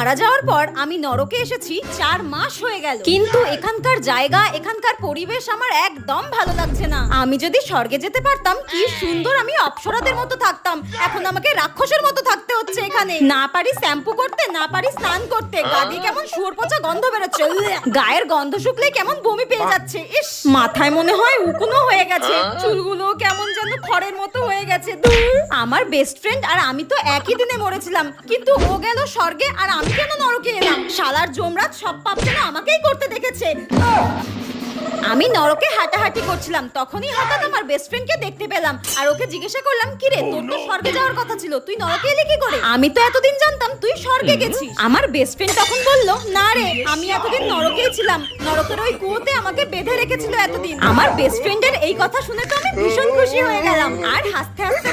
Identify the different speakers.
Speaker 1: মারা যাওয়ার পর আমি নরকে এসেছি 4 মাস হয়ে গেল, কিন্তু এখানকার জায়গা, এখানকার পরিবেশ আমার একদম ভালো লাগছে না। আমি যদি স্বর্গে যেতে পারতাম, কি সুন্দর আমি অপ্সরাদের মতো থাকতাম। এখন আমাকে রাক্ষসের মতো থাকতে হচ্ছে এখানে। না পারি শ্যাম্পু করতে, না পারি স্নান করতে, গা দিয়ে কেমন শুয়োর পচা গন্ধ বেরোচ্ছে, গায়ের গন্ধ শুকলে কেমন বমি পেয়ে যাচ্ছে। ইস, মাথায় মনে হয় উকুনও হয়ে গেছে, চুলগুলো কেমন যেন খড়ের মতো হয়ে গেছে। আমার বেস্ট ফ্রেন্ড আর আমি তো একই দিনে মরেছিলাম, কিন্তু ও গেল স্বর্গে আর আমি কেন নরকে এলাম? শালার জমরাত সব পাপ যেন আমাকেই করতে দেখেছে। আমি নরকে হাঁটাহাঁটি করছিলাম, তখনই হঠাৎ আমার বেস্ট ফ্রেন্ডকে দেখতে পেলাম আর ওকে জিজ্ঞাসা করলাম, কি রে, তোর তো স্বর্গে যাওয়ার কথা ছিল, তুই নরকে এলি কি করে? আমি তো এতদিন জানতাম তুই স্বর্গে গেছিস। আমার বেস্ট ফ্রেন্ড তখন বলল, না রে, আমি এতদিন নরকেই ছিলাম, নরকের ওই কুয়োতে আমাকে বেঁধে রেখেছিল এতদিন। আমার বেস্ট ফ্রেন্ডের এই কথা শুনে তো আমি ভীষণ খুশি হয়ে গেলাম আর হাসতে হাসতে